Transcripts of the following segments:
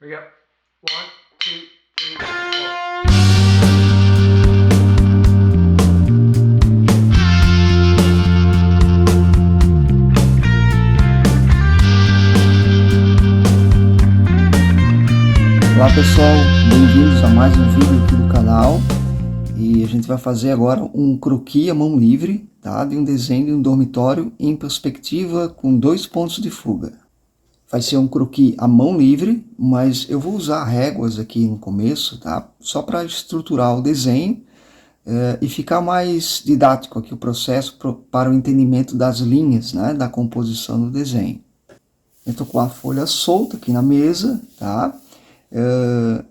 We go. 1, 2, 3, 4. Olá pessoal, bem-vindos a mais um vídeo aqui do canal. E a gente vai fazer agora um croquis à mão livre, tá? De um desenho de um dormitório em perspectiva com 2 pontos de fuga. Vai ser um croquis à mão livre, mas eu vou usar réguas aqui no começo, tá? Só para estruturar o desenho e ficar mais didático aqui o processo para o entendimento das linhas, né? Da composição do desenho. Eu estou com a folha solta aqui na mesa, tá?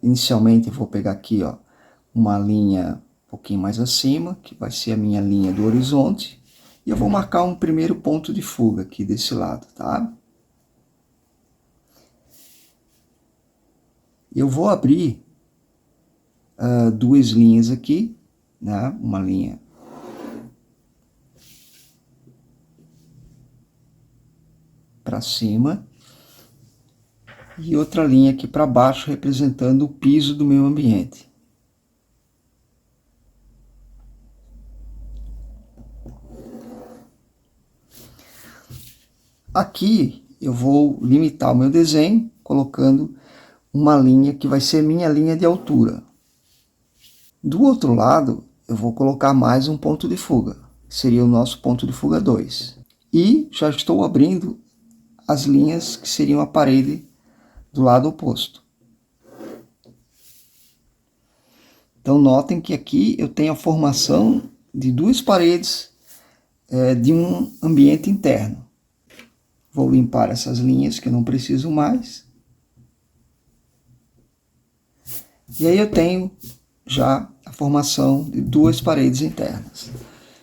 Inicialmente eu vou pegar aqui, ó, uma linha um pouquinho mais acima, que vai ser a minha linha do horizonte, e eu vou marcar um primeiro ponto de fuga aqui desse lado, tá? Eu vou abrir duas linhas aqui, né? Uma linha para cima e outra linha aqui para baixo, representando o piso do meu ambiente. Aqui eu vou limitar o meu desenho, colocando uma linha que vai ser minha linha de altura. Do outro lado, eu vou colocar mais um ponto de fuga, que seria o nosso ponto de fuga 2. E já estou abrindo as linhas que seriam a parede do lado oposto. Então notem que aqui eu tenho a formação de duas paredes de um ambiente interno. Vou limpar essas linhas que eu não preciso mais. E aí eu tenho já a formação de duas paredes internas.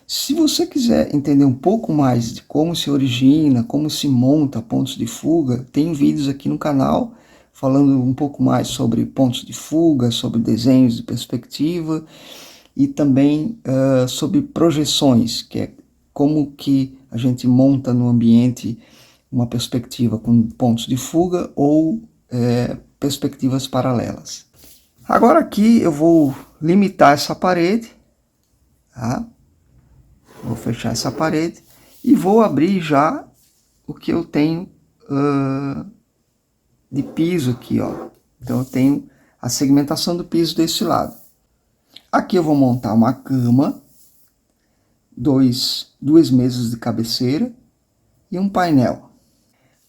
Se você quiser entender um pouco mais de como se origina, como se monta pontos de fuga, tem vídeos aqui no canal falando um pouco mais sobre pontos de fuga, sobre desenhos de perspectiva e também sobre projeções, que é como que a gente monta no ambiente uma perspectiva com pontos de fuga ou perspectivas paralelas. Agora aqui eu vou limitar essa parede, tá? Vou fechar essa parede e vou abrir já o que eu tenho de piso aqui, ó. Então eu tenho a segmentação do piso desse lado. Aqui eu vou montar uma cama, duas mesas de cabeceira e um painel.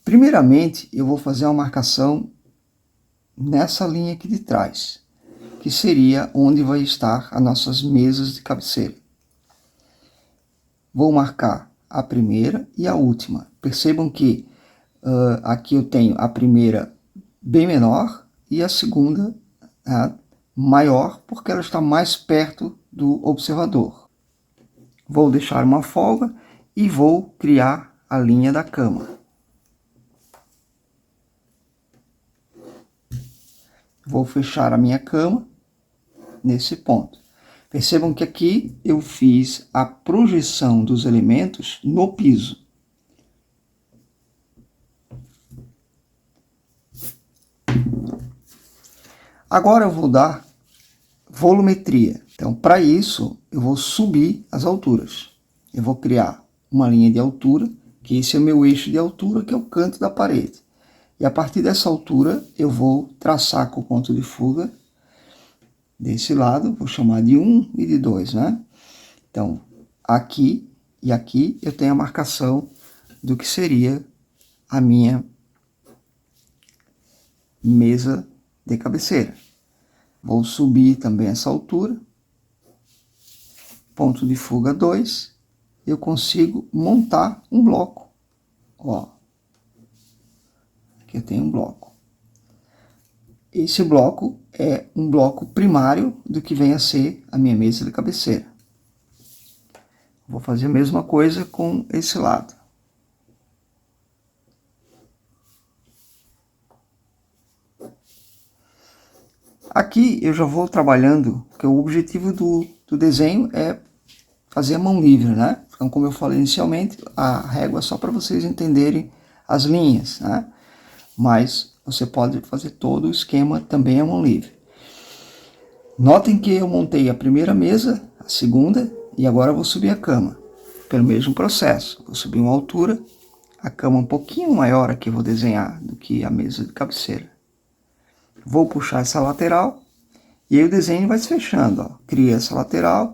Primeiramente eu vou fazer uma marcação nessa linha aqui de trás, que seria onde vai estar as nossas mesas de cabeceira. Vou marcar a primeira e a última. Percebam que aqui eu tenho a primeira bem menor e a segunda maior, porque ela está mais perto do observador. Vou deixar uma folga e vou criar a linha da cama. Vou fechar a minha cama nesse ponto. Percebam que aqui eu fiz a projeção dos elementos no piso. Agora eu vou dar volumetria. Então, para isso, eu vou subir as alturas. Eu vou criar uma linha de altura, que esse é o meu eixo de altura, que é o canto da parede. E a partir dessa altura, eu vou traçar com o ponto de fuga desse lado, vou chamar de 1 e de 2, né? Então, aqui e aqui eu tenho a marcação do que seria a minha mesa de cabeceira. Vou subir também essa altura, ponto de fuga 2, eu consigo montar um bloco, ó. Aqui eu tenho um bloco. Esse bloco é um bloco primário do que vem a ser a minha mesa de cabeceira. Vou fazer a mesma coisa com esse lado. Aqui eu já vou trabalhando, porque o objetivo do desenho é fazer a mão livre, né? Então, como eu falei inicialmente, a régua é só para vocês entenderem as linhas, né? mas você pode fazer todo o esquema também à mão livre. Notem que eu montei a primeira mesa, a segunda, e agora eu vou subir a cama. Pelo mesmo processo, vou subir uma altura, a cama um pouquinho maior aqui eu vou desenhar do que a mesa de cabeceira. Vou puxar essa lateral, e aí o desenho vai se fechando. Ó. Crio essa lateral,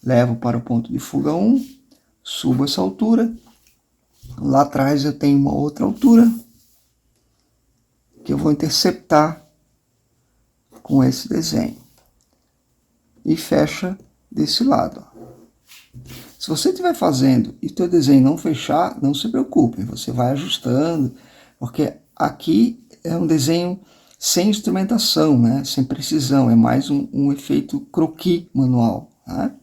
levo para o ponto de fuga 1, subo essa altura. Lá atrás eu tenho uma outra altura, que eu vou interceptar com esse desenho. E fecha desse lado. Ó. Se você estiver fazendo e o teu desenho não fechar, não se preocupe, você vai ajustando, porque aqui é um desenho sem instrumentação, né? Sem precisão, é mais um efeito croquis manual. Né?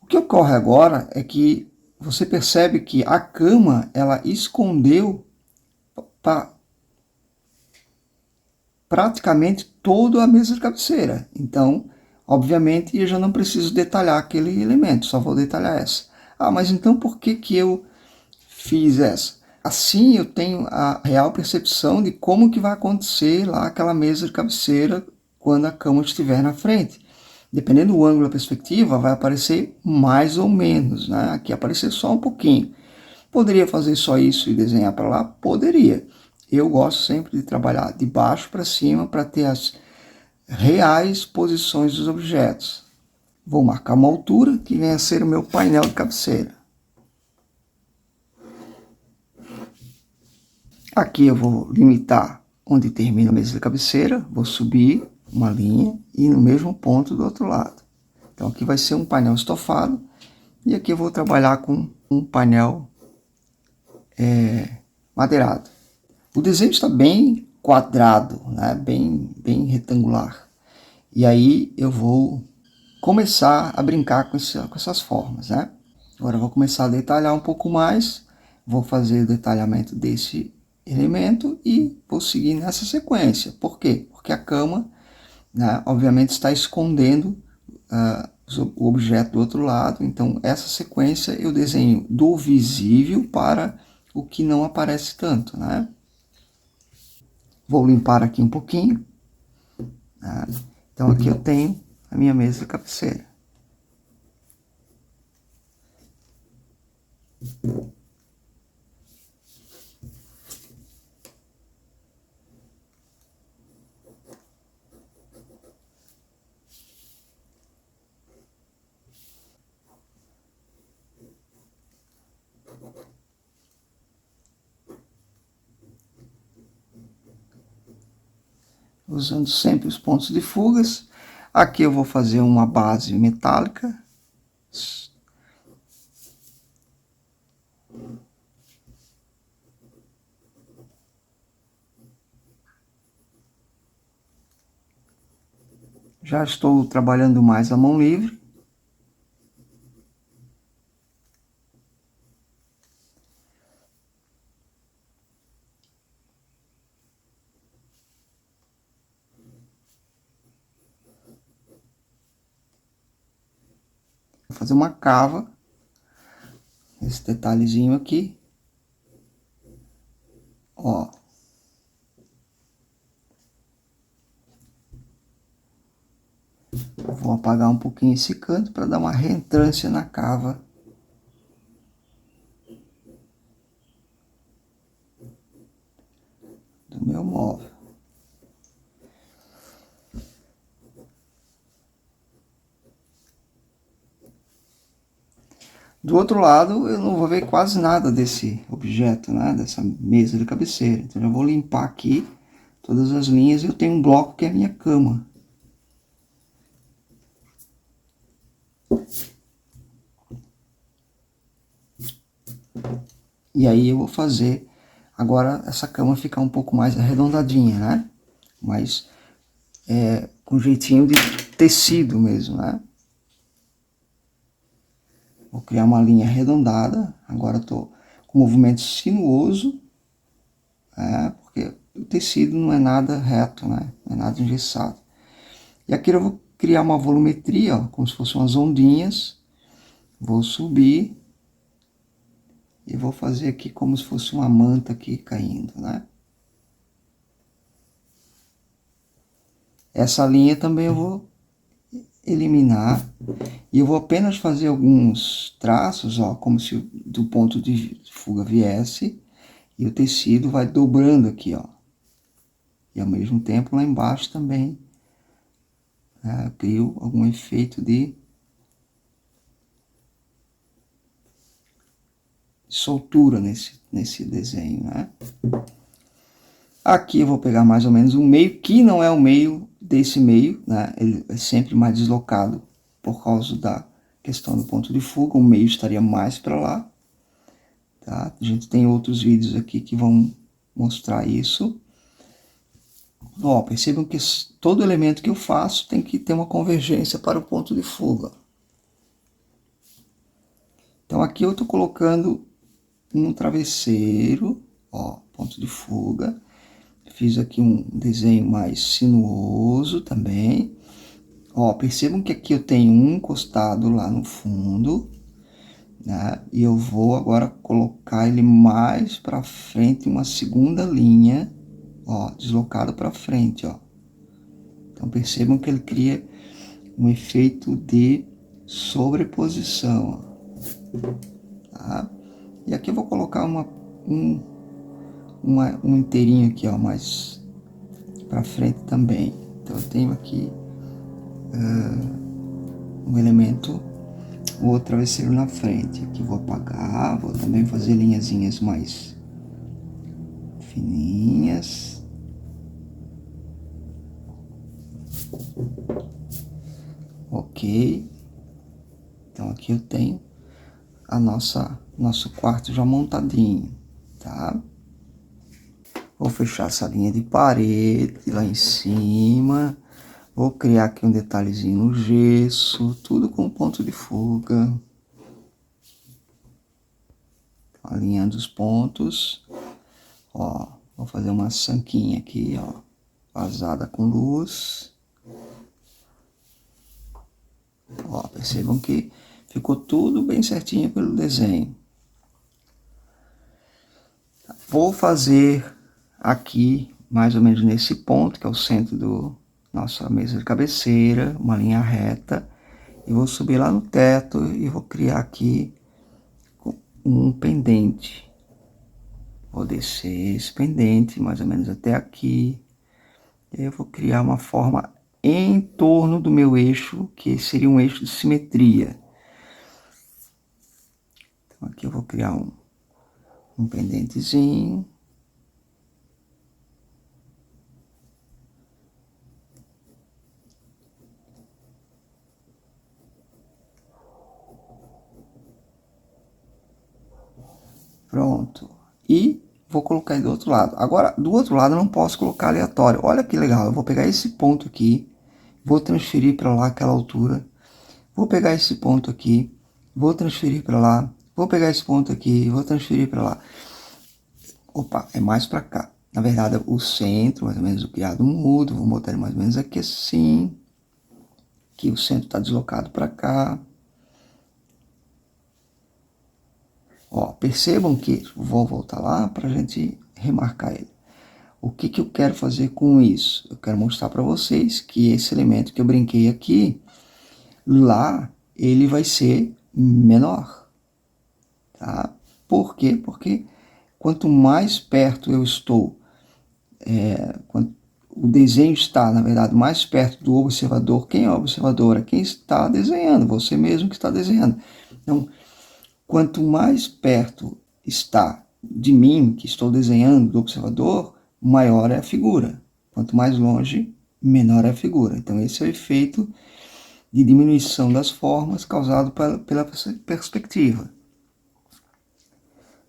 O que ocorre agora é que você percebe que a cama ela escondeu praticamente toda a mesa de cabeceira. Então, obviamente, eu já não preciso detalhar aquele elemento, só vou detalhar essa. Ah, mas então por que eu fiz essa? Assim eu tenho a real percepção de como que vai acontecer lá aquela mesa de cabeceira quando a cama estiver na frente. Dependendo do ângulo da perspectiva, vai aparecer mais ou menos, né? Aqui aparecer só um pouquinho. Poderia fazer só isso e desenhar para lá? Poderia. Eu gosto sempre de trabalhar de baixo para cima para ter as reais posições dos objetos. Vou marcar uma altura que venha a ser o meu painel de cabeceira. Aqui eu vou limitar onde termina a mesa de cabeceira, vou subir uma linha e no mesmo ponto do outro lado. Então aqui vai ser um painel estofado e aqui eu vou trabalhar com um painel madeirado. O desenho está bem quadrado, né? bem retangular. E aí eu vou começar a brincar com essas formas. Né? Agora eu vou começar a detalhar um pouco mais, vou fazer o detalhamento desse elemento e vou seguir nessa sequência. Por quê? Porque a cama, né, obviamente está escondendo o objeto do outro lado, então essa sequência eu desenho do visível para o que não aparece tanto. Né? Vou limpar aqui um pouquinho. Né? Então aqui eu tenho a minha mesa de cabeceira. Usando sempre os pontos de fugas. Aqui eu vou fazer uma base metálica. Já estou trabalhando mais a mão livre. Vou fazer uma cava, esse detalhezinho aqui, ó. Vou apagar um pouquinho esse canto para dar uma reentrância na cava. Do meu móvel. Do outro lado, eu não vou ver quase nada desse objeto, né? Dessa mesa de cabeceira. Então, eu vou limpar aqui todas as linhas e eu tenho um bloco que é a minha cama. E aí eu vou fazer agora essa cama ficar um pouco mais arredondadinha, né? Mas com jeitinho de tecido mesmo, né? Vou criar uma linha arredondada. Agora estou com movimento sinuoso, porque o tecido não é nada reto, né? Não é nada engessado. E aqui eu vou criar uma volumetria, ó, como se fossem umas ondinhas. Vou subir E vou fazer aqui como se fosse uma manta aqui caindo, né? Essa linha também eu vou eliminar. E eu vou apenas fazer alguns traços, ó, como se do ponto de fuga viesse. E o tecido vai dobrando aqui, ó. E ao mesmo tempo lá embaixo também, né, eu crio algum efeito de soltura nesse desenho, né? Aqui eu vou pegar mais ou menos um meio, que não é o meio desse meio, né? Ele é sempre mais deslocado por causa da questão do ponto de fuga. O meio estaria mais para lá, tá? A gente tem outros vídeos aqui que vão mostrar isso. Ó, percebam que todo elemento que eu faço tem que ter uma convergência para o ponto de fuga. Então aqui eu estou colocando um travesseiro, ó, ponto de fuga. Fiz aqui um desenho mais sinuoso também. Ó, percebam que aqui eu tenho um encostado lá no fundo, né? E eu vou agora colocar ele mais para frente, uma segunda linha, ó, deslocado para frente, ó. Então percebam que ele cria um efeito de sobreposição, ó, tá? E aqui eu vou colocar um inteirinho aqui, ó, mais para frente também. Então eu tenho aqui um elemento, o outro travesseiro na frente. Aqui vou apagar, vou também fazer linhazinhas mais fininhas. Ok. Então aqui eu tenho nosso quarto já montadinho, tá? Vou fechar essa linha de parede lá em cima. Vou criar aqui um detalhezinho no gesso, tudo com ponto de fuga. Alinhando os pontos. Ó, vou fazer uma sanquinha aqui, ó, vazada com luz. Ó, percebam que ficou tudo bem certinho pelo desenho. Vou fazer aqui, mais ou menos nesse ponto, que é o centro do nossa mesa de cabeceira, uma linha reta. E vou subir lá no teto e vou criar aqui um pendente. Vou descer esse pendente, mais ou menos até aqui. E aí eu vou criar uma forma em torno do meu eixo, que seria um eixo de simetria. Então aqui eu vou criar um pendentezinho. Pronto. E vou colocar aí do outro lado. Agora, do outro lado eu não posso colocar aleatório. Olha que legal, eu vou pegar esse ponto aqui, vou transferir para lá aquela altura. Vou pegar esse ponto aqui, vou transferir para lá. Vou pegar esse ponto aqui, vou transferir para lá. Opa, é mais para cá. Na verdade, o centro, mais ou menos o criado mudo, vou botar ele mais ou menos aqui assim. Aqui o centro está deslocado para cá. Ó, percebam que, vou voltar lá para a gente remarcar ele. O que eu quero fazer com isso? Eu quero mostrar para vocês que esse elemento que eu brinquei aqui, lá ele vai ser menor, tá? Por quê? Porque quanto mais perto eu estou, o desenho está, na verdade, mais perto do observador. Quem é o observador? É quem está desenhando, você mesmo que está desenhando. Então, quanto mais perto está de mim, que estou desenhando, do observador, maior é a figura. Quanto mais longe, menor é a figura. Então esse é o efeito de diminuição das formas causado pela perspectiva.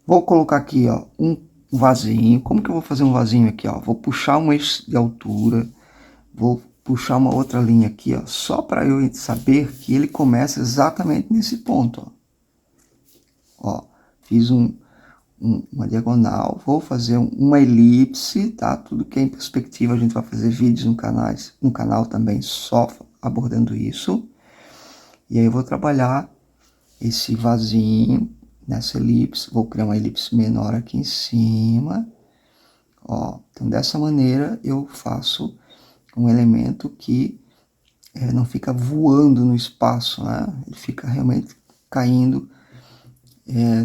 Vou colocar aqui, ó, um vasinho. Como que eu vou fazer um vasinho aqui, ó? Vou puxar um eixo de altura, vou puxar uma outra linha aqui, ó, só para eu saber que ele começa exatamente nesse ponto, ó. Ó, fiz uma diagonal, vou fazer uma elipse, tá? Tudo que é em perspectiva, a gente vai fazer vídeos no canal também só abordando isso. E aí eu vou trabalhar esse vasinho nessa elipse, vou criar uma elipse menor aqui em cima, ó. Então, dessa maneira, eu faço um elemento que não fica voando no espaço, né? Ele fica realmente caindo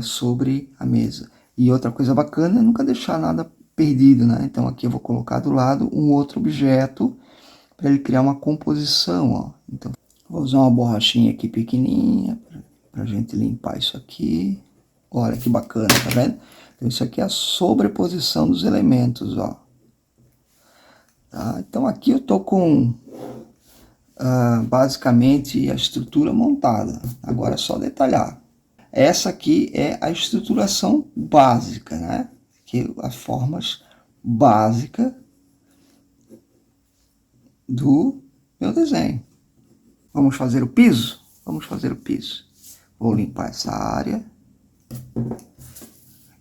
sobre a mesa. E outra coisa bacana é nunca deixar nada perdido, né? Então, aqui eu vou colocar do lado um outro objeto para ele criar uma composição, ó. Então, vou usar uma borrachinha aqui pequenininha para a gente limpar isso aqui. Olha que bacana, tá vendo? Então, isso aqui é a sobreposição dos elementos, ó. Tá? Então, aqui eu tô com basicamente a estrutura montada. Agora é só detalhar. Essa aqui é a estruturação básica, né? Que as formas básicas do meu desenho. Vamos fazer o piso? Vamos fazer o piso. Vou limpar essa área.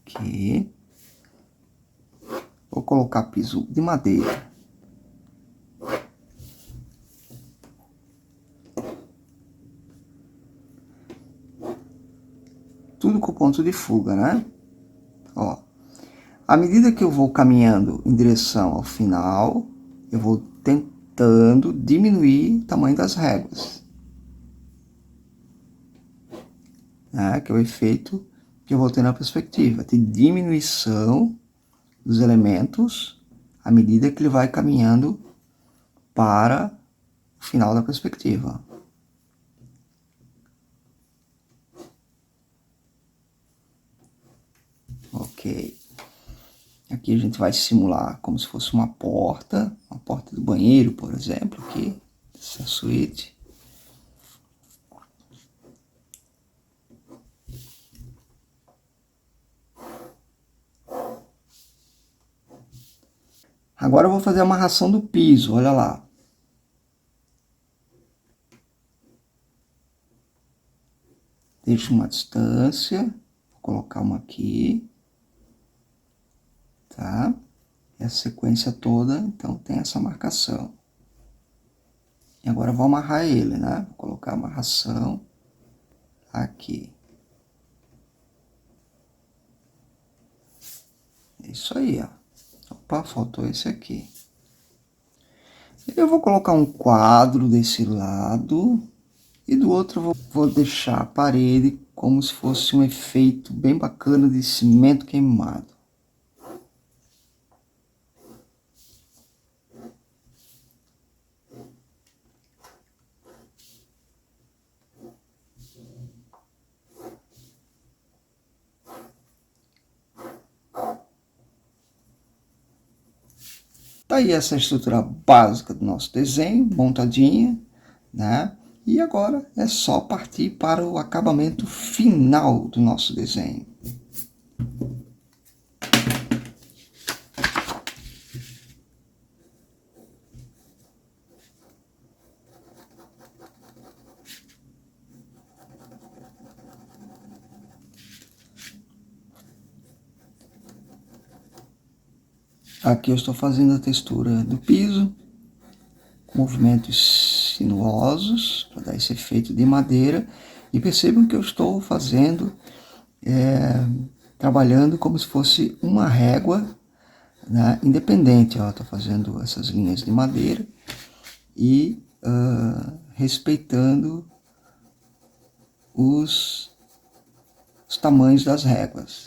Aqui. Vou colocar piso de madeira. Tudo com ponto de fuga, né? Ó. À medida que eu vou caminhando em direção ao final, eu vou tentando diminuir o tamanho das réguas. Né? Que é o efeito que eu vou ter na perspectiva, de diminuição dos elementos à medida que ele vai caminhando para o final da perspectiva. Ok. Aqui a gente vai simular como se fosse uma porta do banheiro, por exemplo, aqui, essa suíte. Agora eu vou fazer a amarração do piso, olha lá. Deixo uma distância, vou colocar uma aqui. Tá? Essa sequência toda, então, tem essa marcação. E agora eu vou amarrar ele, né? Vou colocar a amarração aqui. Isso aí, ó. Opa, faltou esse aqui. Eu vou colocar um quadro desse lado e do outro eu vou deixar a parede como se fosse um efeito bem bacana de cimento queimado. Tá aí essa estrutura básica do nosso desenho, montadinha, né? E agora é só partir para o acabamento final do nosso desenho. Aqui eu estou fazendo a textura do piso, movimentos sinuosos, para dar esse efeito de madeira. E percebam que eu estou fazendo, trabalhando como se fosse uma régua, né, independente. Estou fazendo essas linhas de madeira e respeitando os tamanhos das réguas.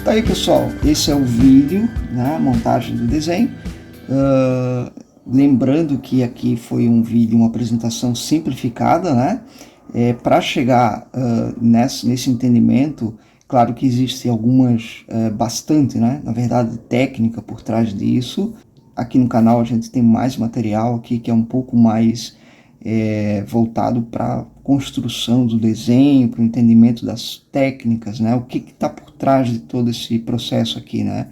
Tá aí, pessoal, esse é o vídeo, né, a montagem do desenho. Lembrando que aqui foi um vídeo, uma apresentação simplificada, né? Para chegar nesse entendimento, claro que existe algumas, bastante, né? Na verdade, técnica por trás disso. Aqui no canal a gente tem mais material aqui que é um pouco mais voltado para construção do desenho, para o entendimento das técnicas, né? O que está por trás de todo esse processo aqui, né?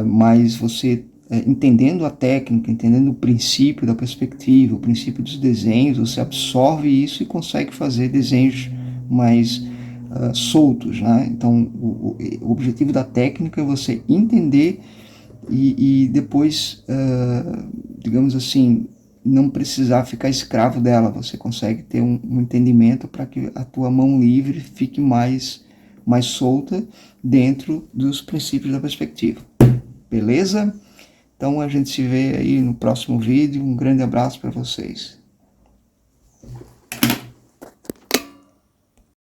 Mas você entendendo a técnica, entendendo o princípio da perspectiva, o princípio dos desenhos, você absorve isso e consegue fazer desenhos mais soltos, né? Então, o objetivo da técnica é você entender e depois, digamos assim, não precisar ficar escravo dela. Você consegue ter um entendimento para que a tua mão livre fique mais solta dentro dos princípios da perspectiva. Beleza? Então a gente se vê aí no próximo vídeo. Um grande abraço para vocês.